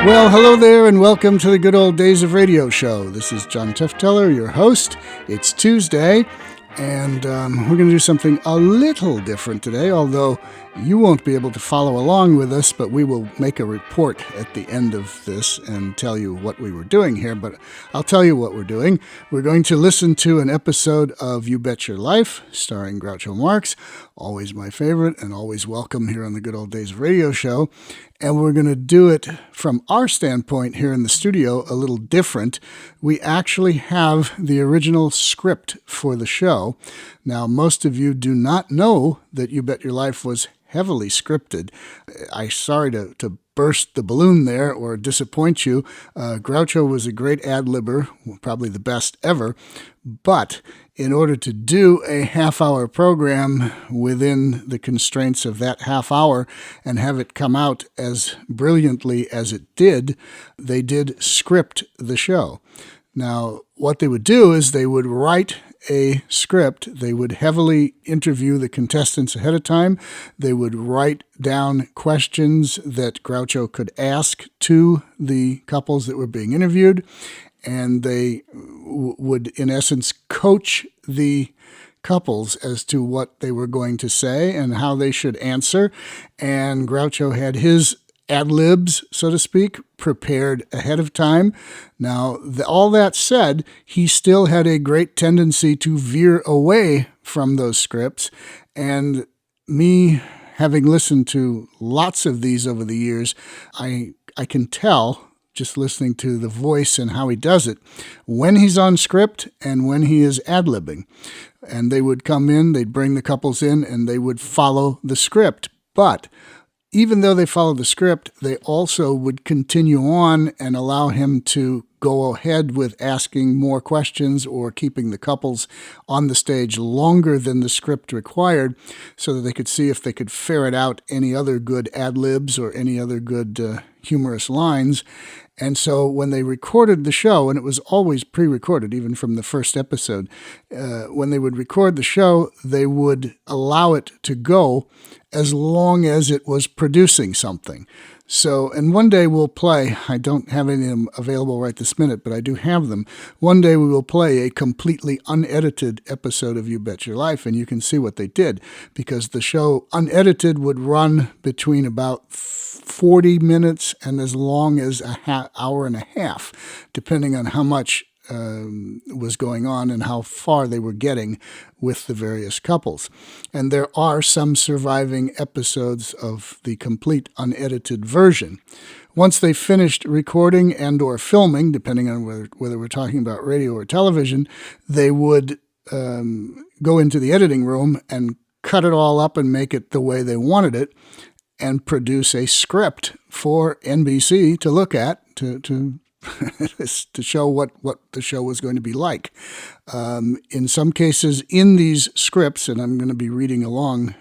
Well, hello there, and welcome to the Good Old Days of Radio show. This is John Tefteller, your host. It's Tuesday, and we're going to do something a little different today, although you won't be able to follow along with us, but we will make a report at the end of this and tell you what we were doing here. But I'll tell you what we're doing. We're going to listen to an episode of You Bet Your Life, starring Groucho Marx, always my favorite and always welcome here on the Good Old Days of Radio show. And we're going to do it from our standpoint here in the studio a little different. We actually have the original script for the show. Now, most of you do not know that You Bet Your Life was heavily scripted. I'm sorry to burst the balloon there or disappoint you. Groucho was a great ad-libber, probably the best ever, but in order to do a half-hour program within the constraints of that half hour and have it come out as brilliantly as it did, they did script the show. Now, what they would do is they would write a script. They would heavily interview the contestants ahead of time. They would write down questions that Groucho could ask to the couples that were being interviewed, and they would, in essence, coach the couples as to what they were going to say and how they should answer. And Groucho had his ad-libs, so to speak, prepared ahead of time. Now, all that said, he still had a great tendency to veer away from those scripts. And me, having listened to lots of these over the years, I can tell, just listening to the voice and how he does it, when he's on script and when he is ad-libbing. And they would come in, they'd bring the couples in, and they would follow the script. But even though they followed the script, they also would continue on and allow him to go ahead with asking more questions or keeping the couples on the stage longer than the script required so that they could see if they could ferret out any other good ad-libs or any other good humorous lines. And so when they recorded the show, and it was always pre-recorded, even from the first episode, when they would record the show, they would allow it to go as long as it was producing something. So, and one day we'll play, I don't have any of them available right this minute, but I do have them. One day we will play a completely unedited episode of You Bet Your Life, and you can see what they did, because the show unedited would run between about 40 minutes and as long as hour and a half, depending on how much was going on and how far they were getting with the various couples. And there are some surviving episodes of the complete unedited version. Once they finished recording and or filming, depending on whether we're talking about radio or television, they would go into the editing room and cut it all up and make it the way they wanted it and produce a script for NBC to look at, to show what the show was going to be like. In some cases, in these scripts, and I'm going to be reading along,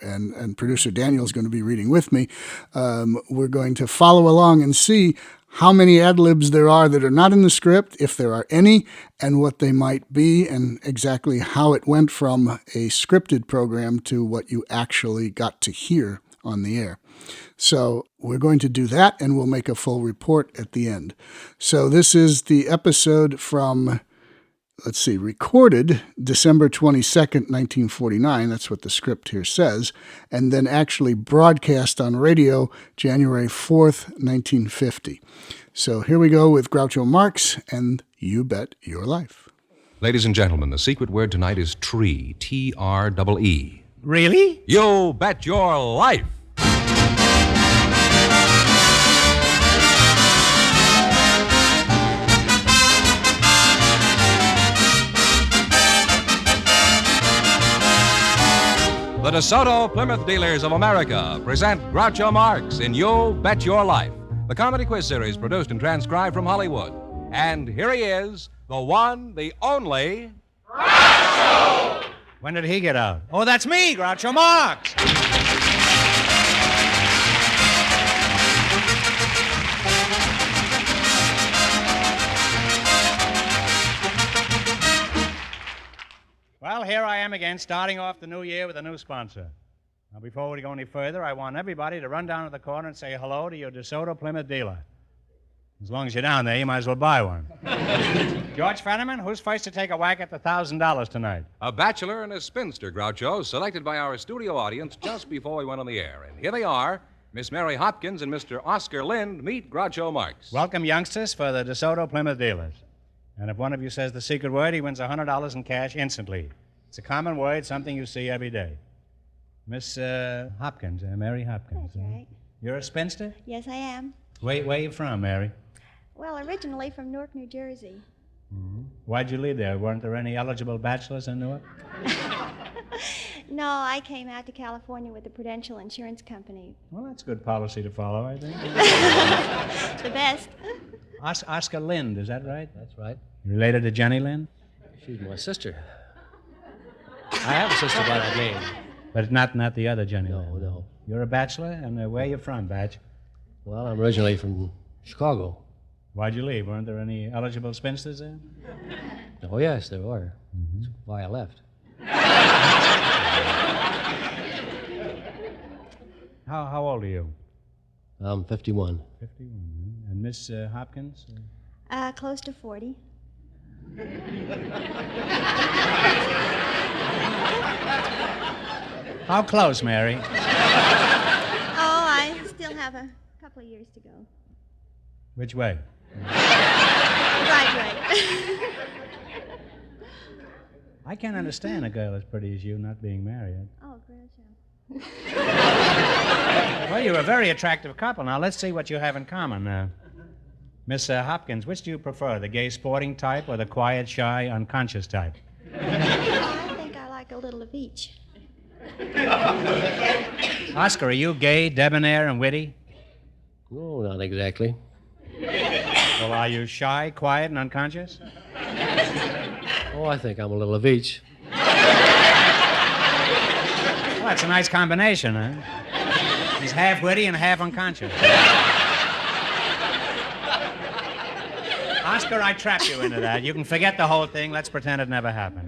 and producer Daniel is going to be reading with me, we're going to follow along and see how many ad-libs there are that are not in the script, if there are any, and what they might be, and exactly how it went from a scripted program to what you actually got to hear on the air. So we're going to do that, and we'll make a full report at the end. So this is the episode from, recorded December 22nd, 1949. That's what the script here says. And then actually broadcast on radio January 4th, 1950. So here we go with Groucho Marx and You Bet Your Life. Ladies and gentlemen, the secret word tonight is tree, T-R-E-E. Really? You bet your life! The DeSoto Plymouth Dealers of America present Groucho Marx in You Bet Your Life, the comedy quiz series produced and transcribed from Hollywood. And here he is, the one, the only... Groucho! When did he get out? Oh, that's me, Groucho Marx! Well, here I am again, starting off the new year with a new sponsor. Now, before we go any further, I want everybody to run down to the corner and say hello to your DeSoto Plymouth dealer. As long as you're down there, you might as well buy one. George Fenneman, who's first to take a whack at the $1,000 tonight? A bachelor and a spinster, Groucho, selected by our studio audience just before we went on the air. And here they are. Miss Mary Hopkins and Mr. Oscar Lind meet Groucho Marx. Welcome, youngsters, for the DeSoto Plymouth dealers. And if one of you says the secret word, he wins $100 in cash instantly. It's a common word, something you see every day. Miss Hopkins, Mary Hopkins. That's right. You're a spinster? Yes, I am. Where are you from, Mary? Well, originally from Newark, New Jersey. Why'd you leave there? Weren't there any eligible bachelors in Newark? No, I came out to California with the Prudential Insurance Company. Well, that's good policy to follow, I think. The best. Oscar Lind, is that right? That's right. You related to Jenny Lind? She's my sister. I have a sister by that name. But not the other Jenny No, Lind. no. You're a bachelor, and where are you from, Batch? Well, I'm originally from Chicago. Why'd you leave? Weren't there any eligible spinsters there? Oh, yes, there were. That's why I left. How old are you? I'm 51. 51. And Miss Hopkins? Close to 40. How close, Mary? Oh, I still have a couple of years to go. Which way? Right. I can't understand a girl as pretty as you not being married. Oh, Groucho. Well, you're a very attractive couple. Now, let's see what you have in common. Miss Hopkins, which do you prefer, the gay sporting type or the quiet, shy, unconscious type? I think I like a little of each. Oscar, are you gay, debonair, and witty? No, not exactly. Well, are you shy, quiet, and unconscious? Oh, I think I'm a little of each. Well, that's a nice combination, huh? He's half witty and half unconscious. Oscar, I trapped you into that. You can forget the whole thing. Let's pretend it never happened.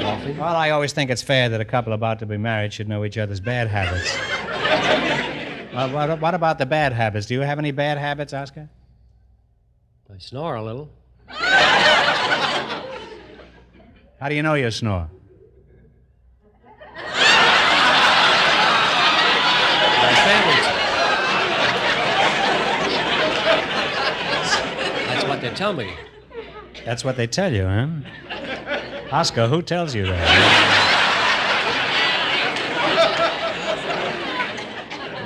Coffee? Well, I always think it's fair that a couple about to be married should know each other's bad habits. Well, what about the bad habits? Do you have any bad habits, Oscar? I snore a little. How do you know you snore? My family. That's what they tell me. That's what they tell you, huh? Oscar, who tells you that?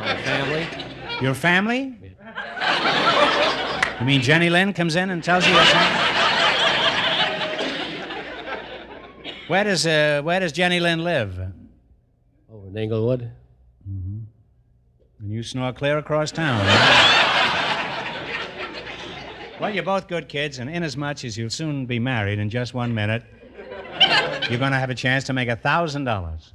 My family. Your family? You mean Jenny Lind comes in and tells you your family? Where does Jenny Lind live? Over in Englewood. And you snore clear across town, huh? Well, you're both good kids, and inasmuch as you'll soon be married in just 1 minute, you're going to have a chance to make $1,000.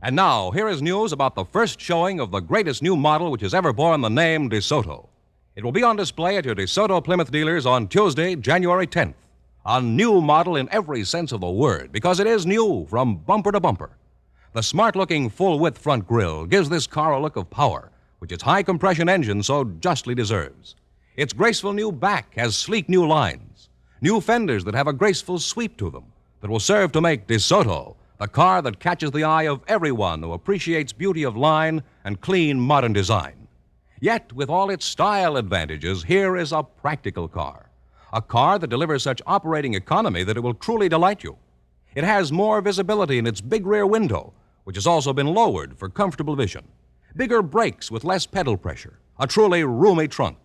And now, here is news about the first showing of the greatest new model which has ever borne the name DeSoto. It will be on display at your DeSoto Plymouth dealers on Tuesday, January 10th. A new model in every sense of the word, because it is new from bumper to bumper. The smart-looking full-width front grille gives this car a look of power, which its high-compression engine so justly deserves. Its graceful new back has sleek new lines, new fenders that have a graceful sweep to them that will serve to make DeSoto the car that catches the eye of everyone who appreciates beauty of line and clean modern design. Yet, with all its style advantages, here is a practical car. A car that delivers such operating economy that it will truly delight you. It has more visibility in its big rear window, which has also been lowered for comfortable vision. Bigger brakes with less pedal pressure. A truly roomy trunk.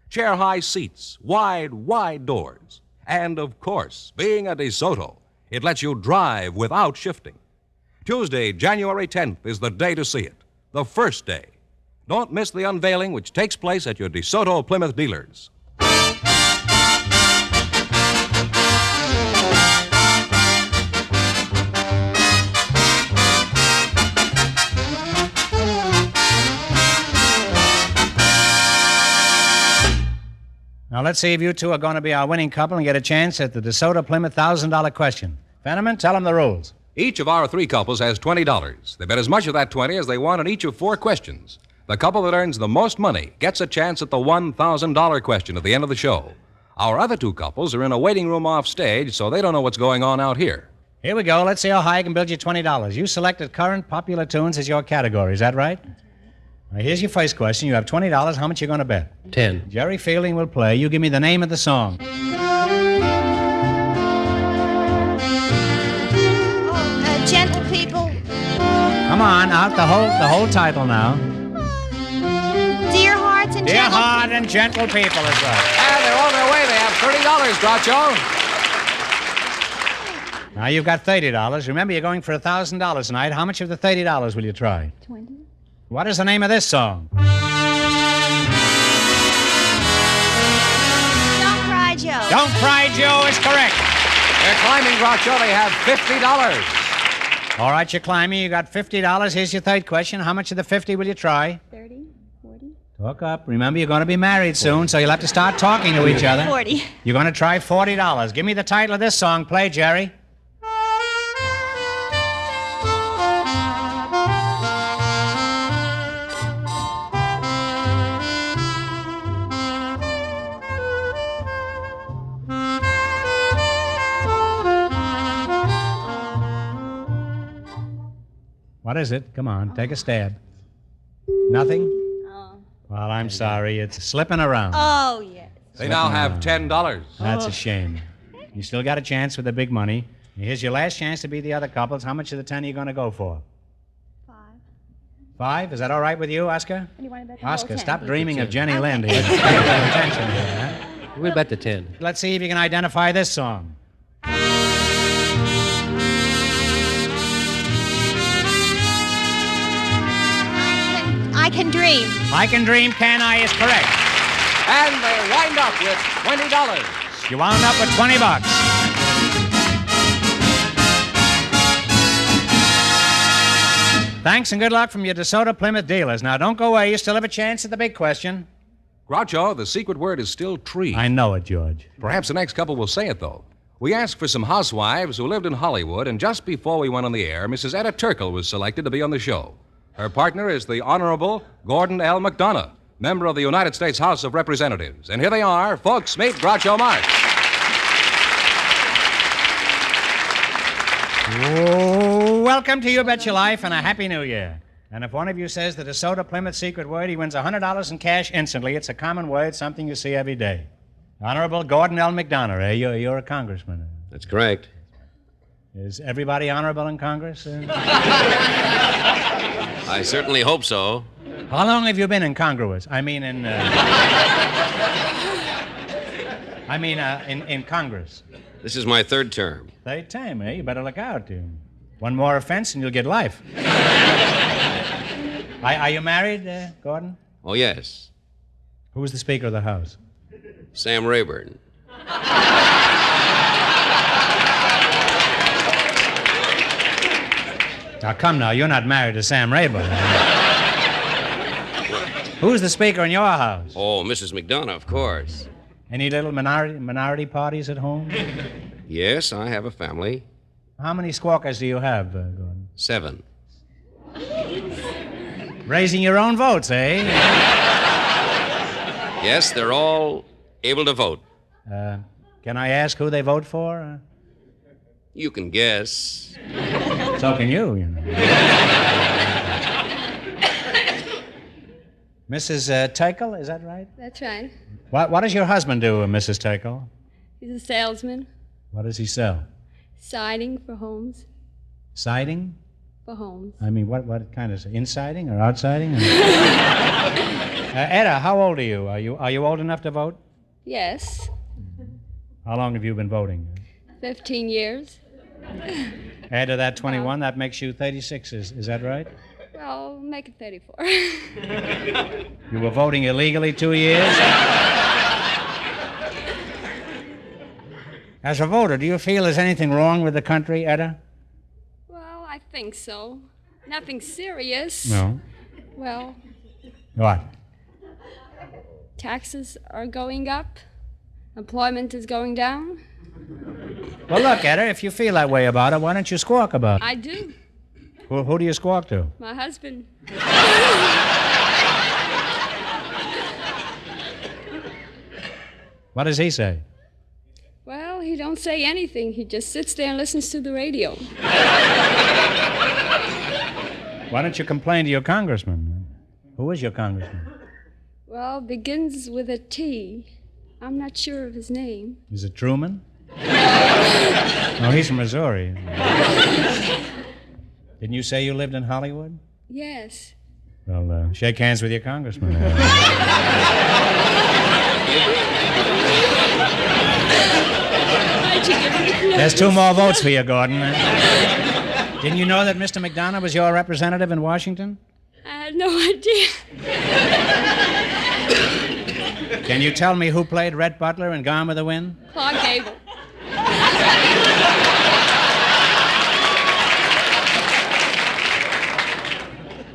Chair-high seats. Wide doors. And, of course, being a DeSoto, it lets you drive without shifting. Tuesday, January 10th is the day to see it. The first day. Don't miss the unveiling which takes place at your DeSoto Plymouth dealers. Now, let's see if you two are going to be our winning couple and get a chance at the DeSoto Plymouth $1,000 question. Fenneman, tell them the rules. Each of our three couples has $20. They bet as much of that 20 as they want on each of 4 questions. The couple that earns the most money gets a chance at the $1,000 question at the end of the show. Our other 2 couples are in a waiting room off stage, so they don't know what's going on out here. Here we go. Let's see how high I can build you $20. You selected current popular tunes as your category. Is that right? Now, here's your first question. You have $20. How much you going to bet? 10. Jerry Fielding will play. You give me the name of the song. Gentle People. Come on, out the whole title now. Dear Hearts and Dear Gentle Heart and Gentle People is right. And they're on their way. They have $30, Groucho. Now you've got $30. Remember, you're going for $1,000 tonight. How much of the $30 will you try? 20. What is the name of this song? Don't Cry Joe. Don't Cry Joe is correct. They're climbing, Groucho. They have $50. All right, you're climbing. You got $50. Here's your third question. How much of the 50 will you try? 30, 40. Talk up. Remember, you're going to be married soon, so you'll have to start talking to each other. 40. You're going to try $40. Give me the title of this song. Play, Jerry. What is it? Come on, take a stab. Nothing? Oh. Well, I'm sorry. It's slipping around. Oh, yes. They now have $10. That's a shame. You still got a chance with the big money. Here's your last chance to beat the other couples. How much of the 10 are you going to go for? 5. 5? Is that all right with you, Oscar? What do you want to bet the whole Oscar, 10? stop dreaming of Jenny Okay. Lind here. Pay attention here, huh? We'll bet the 10. Let's see if you can identify this song. I Can Dream. I Can Dream, Can I is correct. And they wind up with $20. You wound up with $20. Thanks and good luck from your DeSoto Plymouth dealers. Now, don't go away. You still have a chance at the big question. Groucho, the secret word is still tree. I know it, George. Perhaps the next couple will say it, though. We asked for some housewives who lived in Hollywood, and just before we went on the air, Mrs. Etta Turkle was selected to be on the show. Her partner is the Honorable Gordon L. McDonough, member of the United States House of Representatives. And here they are. Folks, meet Groucho Marx. Oh, welcome to You Bet Your Life and a Happy New Year. And if one of you says the DeSoto Plymouth secret word, he wins $100 in cash instantly. It's a common word, something you see every day. Honorable Gordon L. McDonough, eh? You're a congressman. That's correct. Is everybody honorable in Congress? I certainly hope so. How long have you been in Congress? in Congress. This is my 3rd term. Third time, eh? You better look out. One more offense and you'll get life. Are you married, Gordon? Oh, yes. Who's the Speaker of the House? Sam Rayburn. Now, come now. You're not married to Sam Rayburn. Who's the Speaker in your house? Oh, Mrs. McDonough, of course. Any little minority parties at home? Yes, I have a family. How many squawkers do you have, Gordon? 7. Raising your own votes, eh? Yes, they're all able to vote. Can I ask who they vote for? You can guess. So can you know. Mrs. Turkle, is that right? That's right. What does your husband do, Mrs. Turkle? He's a salesman. What does he sell? Siding for homes. Siding? For homes. What kind of insiding or outsiding? Etta, how old are you? Are you old enough to vote? Yes. How long have you been voting? 15 years. Add to that 21, that makes you 36. Is that right? Well, make it 34. You were voting illegally 2 years? As a voter, do you feel there's anything wrong with the country, Etta? Well, I think so. Nothing serious. No. Well, What? taxes are going up. Employment is going down? Well, look, Etta, if you feel that way about it, why don't you squawk about it? I do. Who do you squawk to? My husband. What does he say? Well, he don't say anything. He just sits there and listens to the radio. Why don't you complain to your congressman? Who is your congressman? Well, begins with a T. I'm not sure of his name. Is it Truman? No, he's from Missouri. Didn't you say you lived in Hollywood? Yes. Well, shake hands with your congressman. Why'd you give him the There's 2 more votes for you, Gordon. Didn't you know that Mr. McDonough was your representative in Washington? I had no idea. Can you tell me who played Rhett Butler in Gone with the Wind? Clark Gable.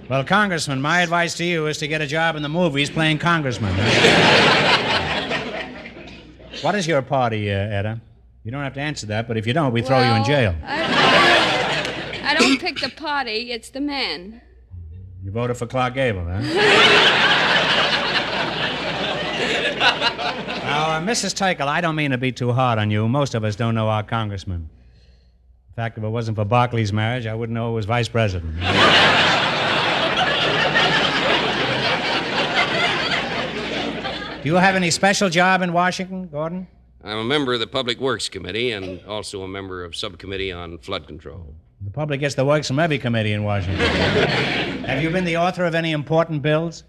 Well, Congressman, my advice to you is to get a job in the movies playing congressman. What is your party, Etta? You don't have to answer that, but if you don't, we throw you in jail. I don't pick the party, it's the man. You voted for Clark Gable, huh? Now, Mrs. Tickle, I don't mean to be too hard on you. Most of us don't know our congressman. In fact, if it wasn't for Barclay's marriage, I wouldn't know it was vice president. Do you have any special job in Washington, Gordon? I'm a member of the Public Works Committee and also a member of Subcommittee on Flood Control. The public gets the works from every committee in Washington. Have you been the author of any important bills?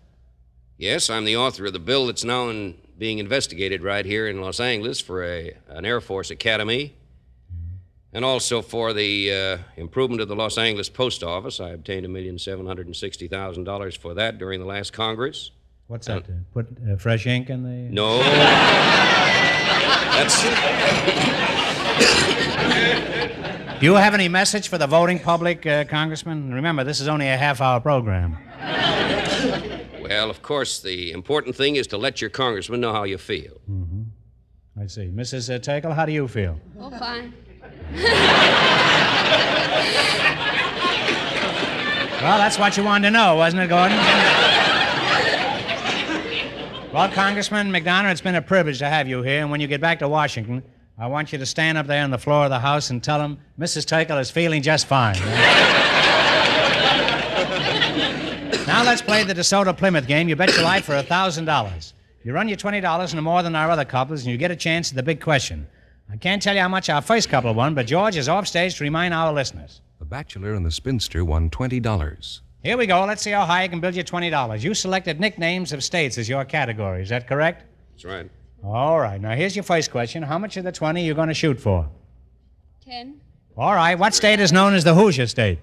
Yes, I'm the author of the bill that's now being investigated right here in Los Angeles for an Air Force Academy and also for the improvement of the Los Angeles Post Office. I obtained $1,760,000 for that during the last Congress. What's that? Put fresh ink in the... No. That's... Do you have any message for the voting public, Congressman? Remember, this is only a half-hour program. Well, of course, the important thing is to let your congressman know how you feel. Mm-hmm. I see. Mrs. Tickle, how do you feel? Oh, fine. Well, that's what you wanted to know, wasn't it, Gordon? Well, Congressman McDonough, it's been a privilege to have you here, and when you get back to Washington, I want you to stand up there on the floor of the House and tell him Mrs. Tickle is feeling just fine. Now let's play the DeSoto Plymouth game. You bet your life for $1,000. You run your $20 no more than our other couples, and you get a chance at the big question. I can't tell you how much our first couple won, but George is off stage to remind our listeners. The Bachelor and the Spinster won $20. Here we go. Let's see how high I can build you $20. You selected nicknames of states as your category. Is that correct? That's right. All right. Now, here's your first question. How much of the 20 are you going to shoot for? 10. All right. What state is known as the Hoosier State?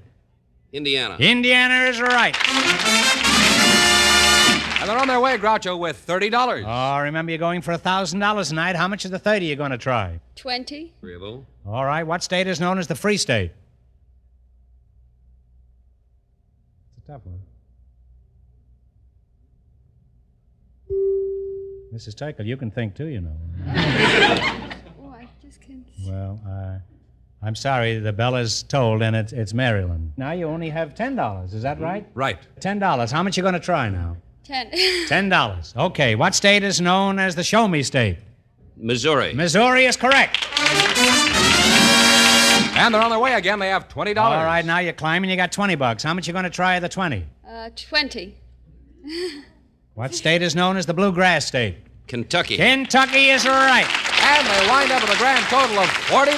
Indiana. Indiana is right. And they're on their way, Groucho, with $30. Oh, remember, you're going for $1,000 tonight. How much of the 30 are you going to try? 20. Agreeable. All right. What state is known as the Free State? It's a tough one. Mrs. Tickle, you can think, too, you know. Oh, I just can't... Well, I'm sorry. The bell is tolled, and it's Maryland. Now you only have $10. Is that right? Right. $10. How much you going to try now? 10. $10. Okay. What state is known as the Show Me State? Missouri. Missouri is correct. And they're on their way again. They have $20. All right. Now you're climbing. You got $20. How much you going to try of the 20? 20. What state is known as the Bluegrass State? Kentucky. Kentucky is right. And they wind up with a grand total of $40.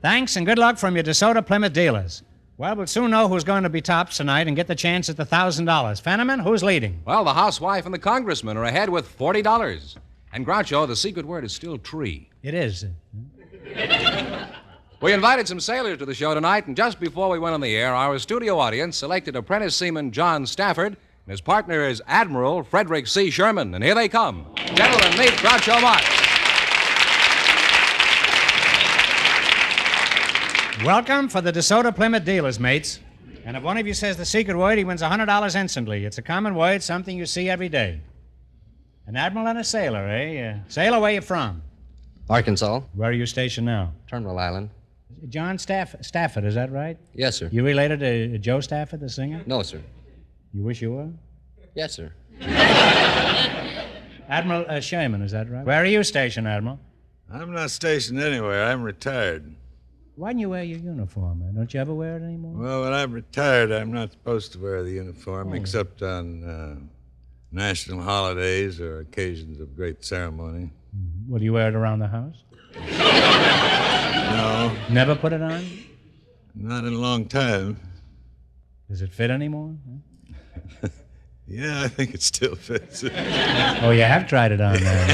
Thanks and good luck from your DeSoto Plymouth dealers. Well, we'll soon know who's going to be tops tonight and get the chance at the $1,000. Fenneman, who's leading? Well, the housewife and the congressman are ahead with $40. And Groucho, the secret word is still tree. It is. We invited some sailors to the show tonight, and just before we went on the air, our studio audience selected apprentice seaman John Stafford, and his partner is Admiral Frederick C. Sherman. And here they come. Gentlemen, meet Groucho Marx. Welcome for the DeSoto Plymouth dealers, mates. And if one of you says the secret word, he wins $100 instantly. It's a common word, something you see every day. An admiral and a sailor, eh? Sailor, where you from? Arkansas, Where are you stationed now? Terminal Island. John Stafford, is that right? Yes, sir. You related to Joe Stafford, the singer? No, sir. You wish you were? Yes, sir. Admiral Sherman, is that right? Where are you stationed, Admiral? I'm not stationed anywhere. I'm retired. Why don't you wear your uniform? Don't you ever wear it anymore? Well, when I'm retired, I'm not supposed to wear the uniform except on national holidays or occasions of great ceremony. Will you wear it around the house? No, Never put it on? not in a long time. Does it fit anymore? Yeah, I think it still fits. Oh, you have tried it on there.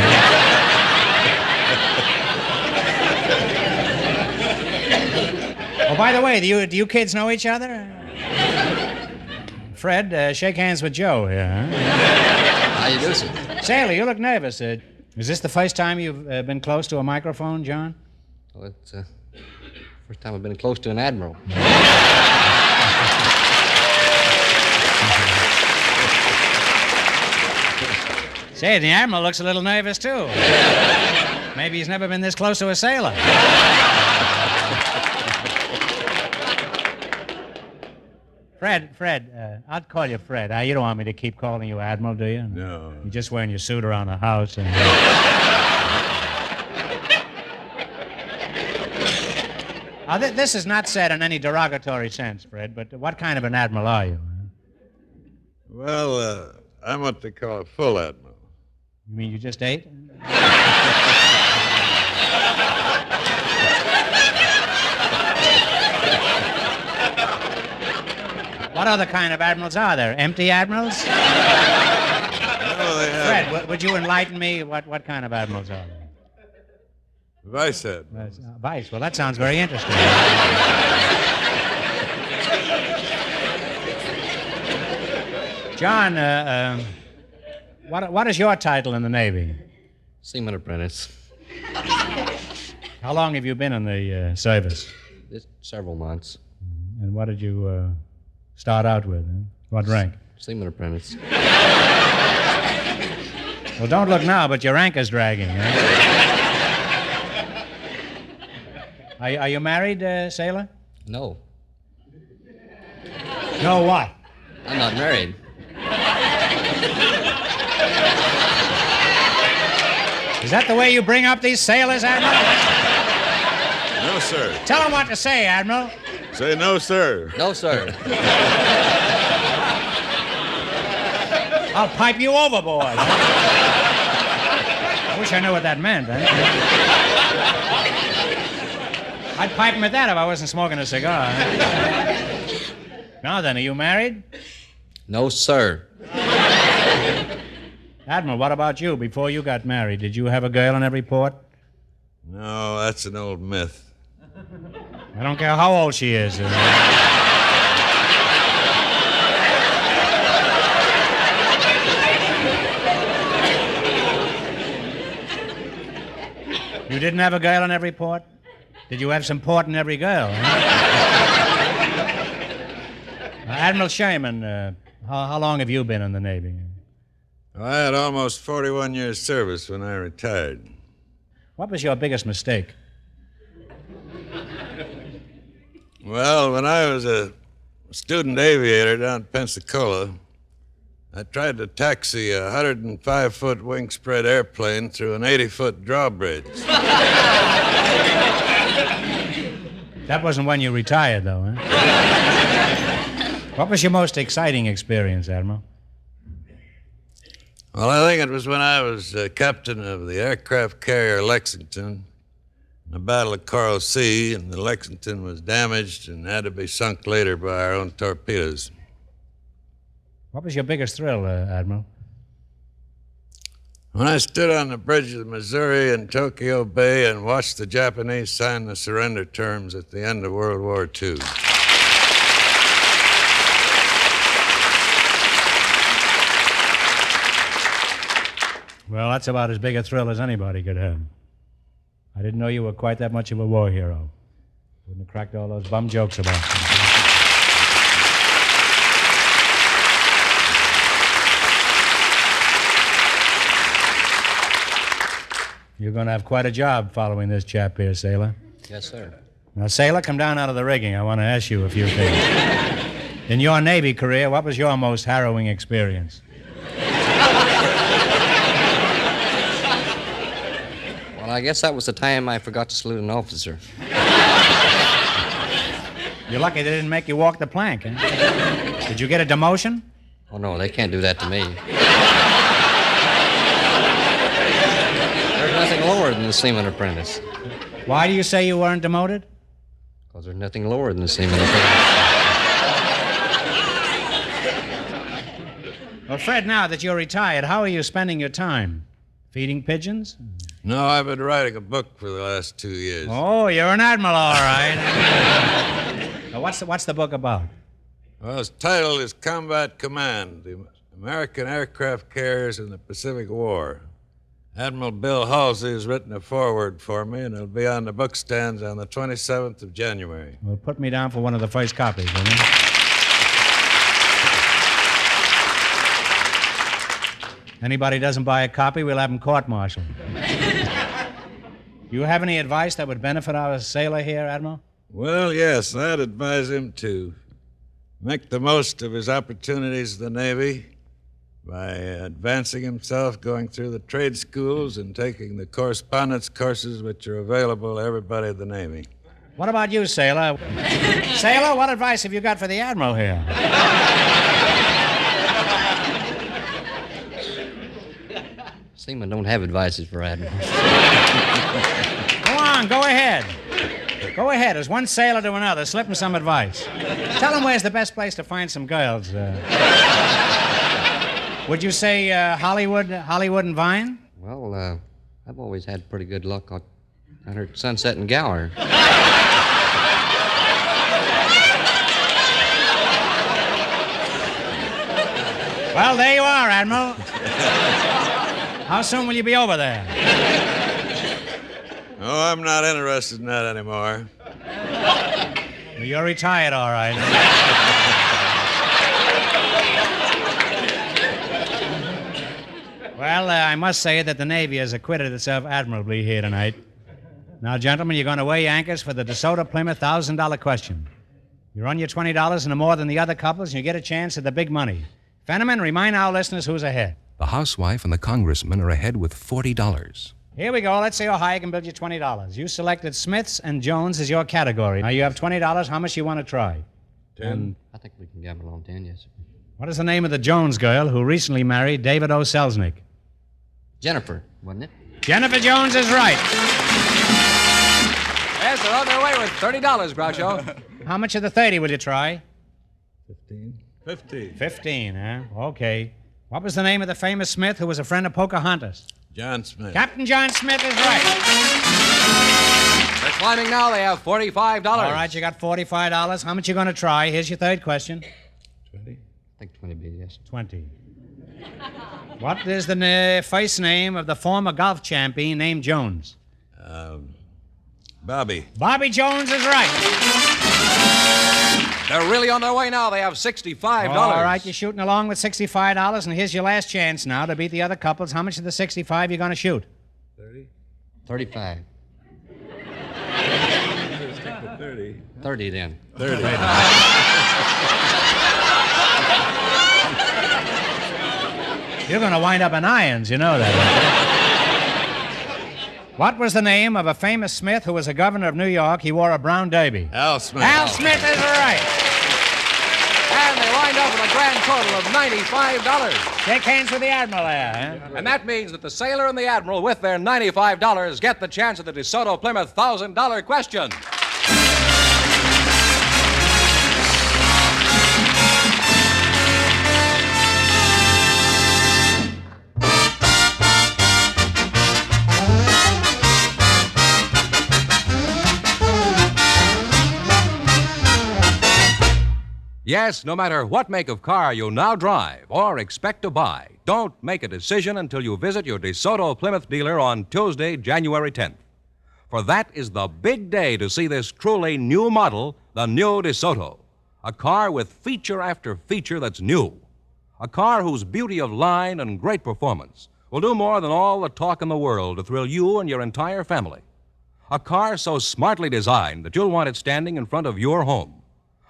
Oh, by the way, do you kids know each other? Fred, shake hands with Joe here, huh? How you do, sir? Sailor, you look nervous. Is this the first time you've been close to a microphone, John? Well, it's first time I've been close to an admiral. Say, the admiral looks a little nervous, too. Maybe he's never been this close to a sailor. Fred, I'll call you Fred. You don't want me to keep calling you Admiral, do you? No. You're just wearing your suit around the house. And, this is not said in any derogatory sense, Fred, but what kind of an admiral are you? Well, I'm what they call a full admiral. You mean you just ate? What other kind of admirals are there? Empty admirals? No, they have Fred, would you enlighten me? What kind of admirals are there? vice admiral. Vice. Well, that sounds very interesting. John, what is your title in the Navy? Seaman apprentice. How long have you been in the service? It's several months. And what did you start out with? Huh? What rank? Seaman apprentice. Well, don't look now, but your rank is dragging. Huh? Are you married, sailor? No, No, what? I'm not married. Is that the way you bring up these sailors, Admiral? No, sir. Tell them what to say, Admiral. Say no, sir. No, sir. I'll pipe you overboard. I wish I knew what that meant. I'd pipe him at that if I wasn't smoking a cigar. Now then, are you married? No, sir. Admiral, what about you? Before you got married, did you have a girl in every port? No, that's an old myth. I don't care how old she is. You didn't have a girl in every port? Did you have some port in every girl? Admiral Sherman, how long have you been in the Navy? I had almost 41 years' service when I retired. What was your biggest mistake? Well, when I was a student aviator down in Pensacola, I tried to taxi a 105-foot wing-spread airplane through an 80-foot drawbridge. That wasn't when you retired, though, huh? What was your most exciting experience, Admiral? Well, I think it was when I was captain of the aircraft carrier Lexington in the Battle of Coral Sea, and the Lexington was damaged and had to be sunk later by our own torpedoes. What was your biggest thrill, Admiral? When I stood on the bridge of the Missouri in Tokyo Bay and watched the Japanese sign the surrender terms at the end of World War II. Well, that's about as big a thrill as anybody could have. I didn't know you were quite that much of a war hero. Wouldn't have cracked all those bum jokes about you. You're going to have quite a job following this chap here, sailor. Yes, sir. Now, sailor, come down out of the rigging. I want to ask you a few things. In your Navy career, what was your most harrowing experience? Well, I guess that was the time I forgot to salute an officer. You're lucky they didn't make you walk the plank, eh? Did you get a demotion? Oh, no, they can't do that to me. There's nothing lower than the seaman apprentice. Why do you say you weren't demoted? Because there's nothing lower than the seaman apprentice. Well, Fred, now that you're retired, how are you spending your time? Feeding pigeons? No, I've been writing a book for the last 2 years. Oh, you're an admiral, all right. Now, what's the book about? Well, its title is Combat Command, the American Aircraft Carriers in the Pacific War. Admiral Bill Halsey has written a foreword for me, and it'll be on the book stands on the 27th of January. Well, put me down for one of the first copies, will you? Anybody doesn't buy a copy, we'll have him court-martialed. You have any advice that would benefit our sailor here, Admiral? Well, yes, I'd advise him to make the most of his opportunities in the Navy by advancing himself, going through the trade schools, and taking the correspondence courses which are available to everybody in the Navy. What about you, sailor? Sailor, what advice have you got for the Admiral here? Seamen don't have advices for admirals. Go on, go ahead. Go ahead, as one sailor to another, slip him some advice. Tell him where's the best place to find some girls. Would you say Hollywood and Vine? Well, I've always had pretty good luck on her Sunset and Gower. Well, there you are, Admiral. How soon will you be over there? Oh, I'm not interested in that anymore. Well, you're retired, all right. Well, I must say that the Navy has acquitted itself admirably here tonight. Now, gentlemen, you're going to weigh anchors for the DeSoto Plymouth $1,000 question. You run your $20 into more than the other couples, and you get a chance at the big money. Fenneman, remind our listeners who's ahead. The housewife and the congressman are ahead with $40. Here we go. Let's see how high I can build you $20. You selected Smiths and Jones as your category. Now, you have $20. How much do you want to try? 10. I think we can gamble on 10, yes, sir. What is the name of the Jones girl who recently married David O. Selznick? Jennifer, wasn't it? Jennifer Jones is right. Yes, they're on their way with $30, Groucho. How much of the 30 will you try? 15. 50. 15, huh? Okay. What was the name of the famous Smith who was a friend of Pocahontas? John Smith. Captain John Smith is right. They're climbing now. They have $45. All right, you got $45. How much you going to try? Here's your third question. 20. I think 20 be, yes. 20. What is the first name of the former golf champion named Jones? Bobby. Bobby Jones is right. They're really on their way now. They have $65. All right, you're shooting along with $65, and here's your last chance now to beat the other couples. How much of the 65 you going to shoot? 30. 35. Stick with 30. 30 then. 30. You're going to wind up in irons, you know that. What was the name of a famous Smith who was a governor of New York? He wore a brown derby. Al Smith. Al Smith is right. And they wind up with a grand total of $95. Shake hands with the Admiral there, huh? And that means that the sailor and the admiral, with their $95, get the chance at the DeSoto Plymouth $1,000 question. Yes, no matter what make of car you now drive or expect to buy, don't make a decision until you visit your DeSoto Plymouth dealer on Tuesday, January 10th. For that is the big day to see this truly new model, the new DeSoto. A car with feature after feature that's new. A car whose beauty of line and great performance will do more than all the talk in the world to thrill you and your entire family. A car so smartly designed that you'll want it standing in front of your home.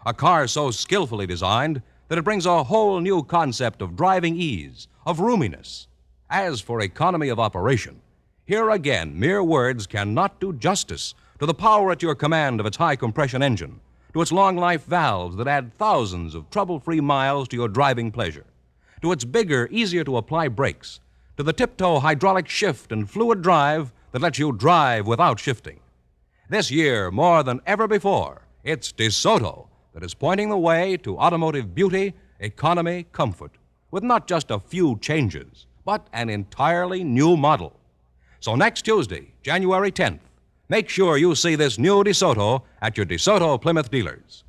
A car so skillfully designed that it brings a whole new concept of driving ease, of roominess. As for economy of operation, here again, mere words cannot do justice to the power at your command of its high-compression engine, to its long-life valves that add thousands of trouble-free miles to your driving pleasure, to its bigger, easier-to-apply brakes, to the tiptoe hydraulic shift and fluid drive that lets you drive without shifting. This year, more than ever before, it's DeSoto that is pointing the way to automotive beauty, economy, comfort, with not just a few changes, but an entirely new model. So next Tuesday, January 10th, make sure you see this new DeSoto at your DeSoto Plymouth dealers.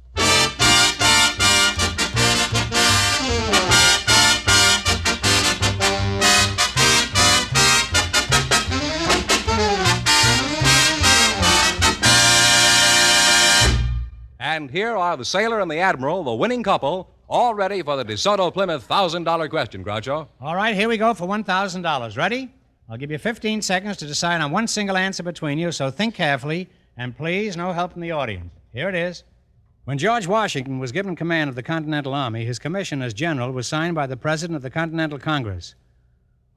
And here are the sailor and the admiral, the winning couple, all ready for the DeSoto Plymouth $1,000 question, Groucho. All right, here we go for $1,000. Ready? I'll give you 15 seconds to decide on one single answer between you, so think carefully, and please, no help from the audience. Here it is. When George Washington was given command of the Continental Army, his commission as general was signed by the President of the Continental Congress.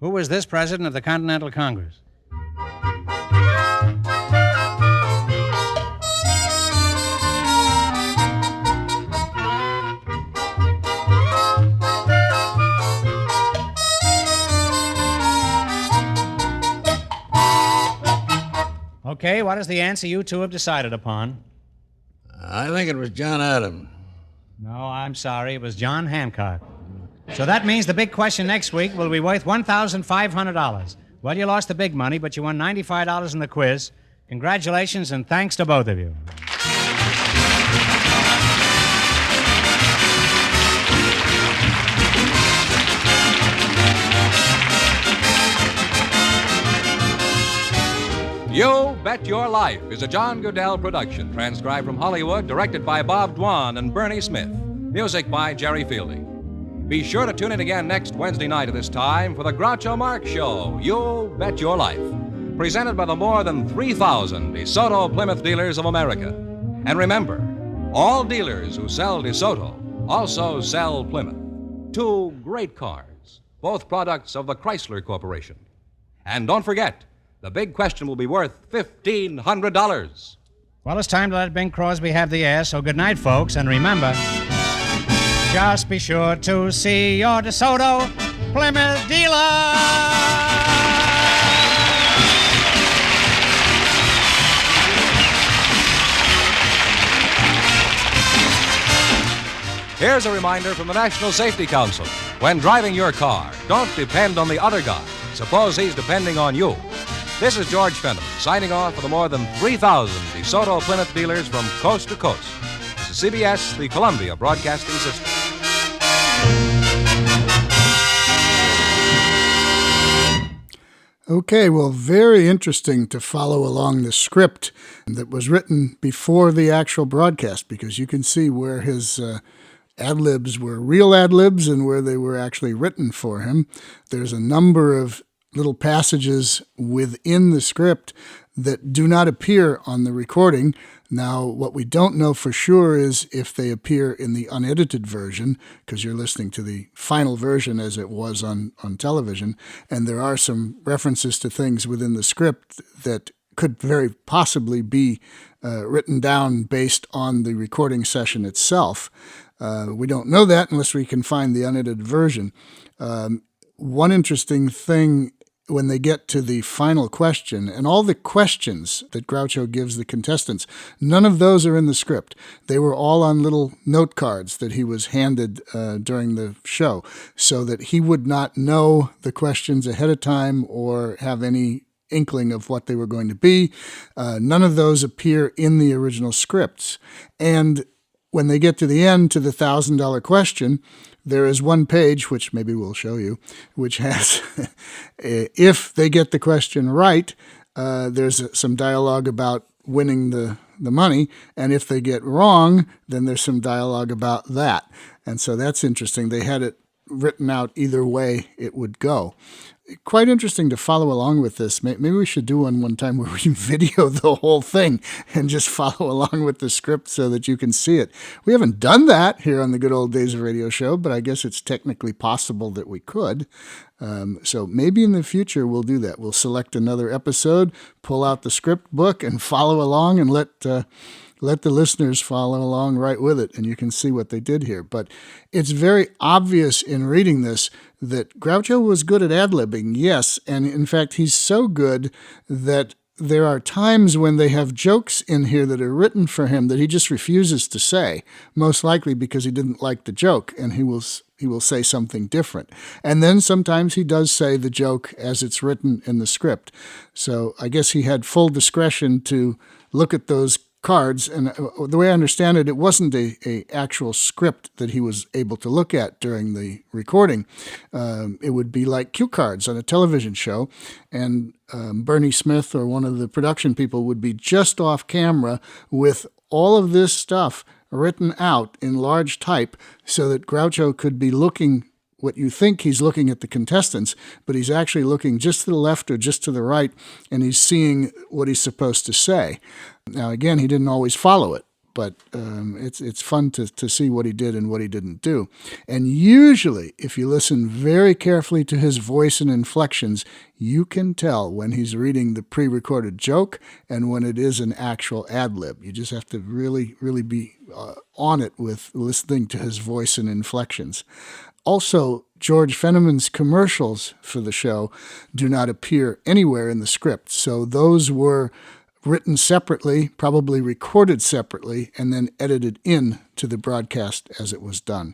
Who was this President of the Continental Congress? Okay, what is the answer you two have decided upon? I think it was John Adams. No, I'm sorry. It was John Hancock. So that means the big question next week will be worth $1,500. Well, you lost the big money, but you won $95 in the quiz. Congratulations and thanks to both of you. You Bet Your Life is a John Goodell production, transcribed from Hollywood, directed by Bob Dwan and Bernie Smith. Music by Jerry Fielding. Be sure to tune in again next Wednesday night at this time for the Groucho Marx Show, You Bet Your Life, presented by the more than 3,000 DeSoto Plymouth dealers of America. And remember, all dealers who sell DeSoto also sell Plymouth. Two great cars, both products of the Chrysler Corporation. And don't forget, the big question will be worth $1,500. Well, it's time to let Bing Crosby have the air, so good night, folks, and remember, just be sure to see your DeSoto Plymouth dealer! Here's a reminder from the National Safety Council. When driving your car, don't depend on the other guy. Suppose he's depending on you. This is George Fenneman, signing off for the more than 3,000 DeSoto Plymouth dealers from coast to coast. This is CBS, the Columbia Broadcasting System. Okay, well, very interesting to follow along the script that was written before the actual broadcast, because you can see where his ad-libs were real ad-libs and where they were actually written for him. There's a number of little passages within the script that do not appear on the recording. Now, what we don't know for sure is if they appear in the unedited version, because you're listening to the final version as it was on television, and there are some references to things within the script that could very possibly be written down based on the recording session itself. We don't know that unless we can find the unedited version. One interesting thing when they get to the final question, and all the questions that Groucho gives the contestants, none of those are in the script. They were all on little note cards that he was handed during the show, so that he would not know the questions ahead of time or have any inkling of what they were going to be. None of those appear in the original scripts. And when they get to the end, to the $1,000 question, there is one page, which maybe we'll show you, which has, if they get the question right, there's some dialogue about winning the money, and if they get wrong, then there's some dialogue about that. And so that's interesting. They had it written out either way it would go. quite interesting to follow along with this. Maybe we should do one time where we video the whole thing and just follow along with the script so that you can see it. We haven't done that here on the Good Old Days of Radio show, but I guess it's technically possible that we could. So maybe in the future we'll do that. We'll select another episode, pull out the script book, and follow along and let the listeners follow along right with it, and you can see what they did here. But it's very obvious in reading this that Groucho was good at ad-libbing, yes, and in fact he's so good that there are times when they have jokes in here that are written for him that he just refuses to say, most likely because he didn't like the joke, and he will say something different. And then sometimes he does say the joke as it's written in the script. So I guess he had full discretion to look at those cards, and the way I understand it, it wasn't a actual script that he was able to look at during the recording. It would be like cue cards on a television show, and Bernie Smith or one of the production people would be just off camera with all of this stuff written out in large type so that Groucho could be looking what you think he's looking at the contestants, but he's actually looking just to the left or just to the right, and he's seeing what he's supposed to say. Now, again, he didn't always follow it, but it's fun to see what he did and what he didn't do. And usually, if you listen very carefully to his voice and inflections, you can tell when he's reading the pre-recorded joke and when it is an actual ad-lib. You just have to really, really be on it with listening to his voice and inflections. Also, George Fenneman's commercials for the show do not appear anywhere in the script, so those were written separately, probably recorded separately, and then edited in to the broadcast as it was done.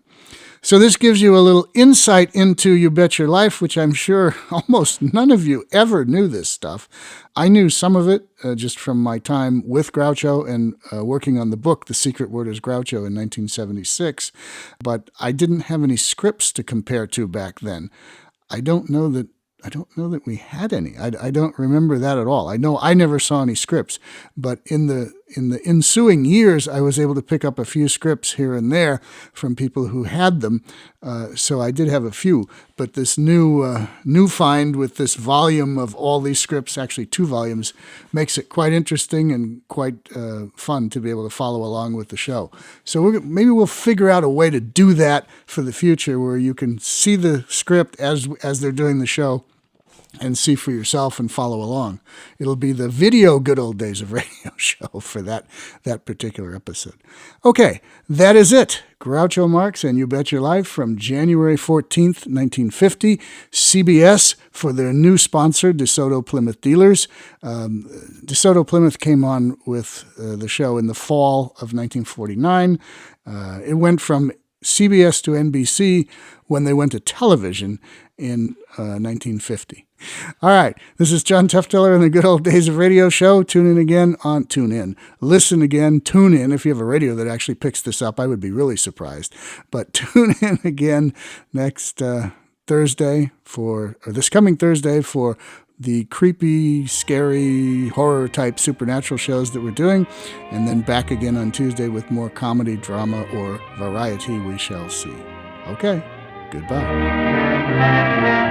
So this gives you a little insight into You Bet Your Life, which I'm sure almost none of you ever knew this stuff. I knew some of it just from my time with Groucho and working on the book, The Secret Word is Groucho, in 1976, but I didn't have any scripts to compare to back then. I don't know that we had any. I don't remember that at all. I know I never saw any scripts, but in the ensuing years, I was able to pick up a few scripts here and there from people who had them. So I did have a few, but this new find with this volume of all these scripts, actually 2 volumes, makes it quite interesting and quite fun to be able to follow along with the show. So maybe we'll figure out a way to do that for the future, where you can see the script as they're doing the show and see for yourself and follow along. It'll be the video Good Old Days of Radio show for that particular episode. Okay, that is it. Groucho Marx and You Bet Your Life from January 14th, 1950. CBS for their new sponsor, DeSoto Plymouth Dealers. DeSoto Plymouth came on with the show in the fall of 1949. It went from CBS to NBC when they went to television in 1950. All right, this is John Tefteller in the Good Old Days of Radio show. Tune in. Listen again, tune in. If you have a radio that actually picks this up, I would be really surprised. But tune in again next this coming Thursday for the creepy, scary, horror-type supernatural shows that we're doing, and then back again on Tuesday with more comedy, drama, or variety we shall see. Okay, goodbye.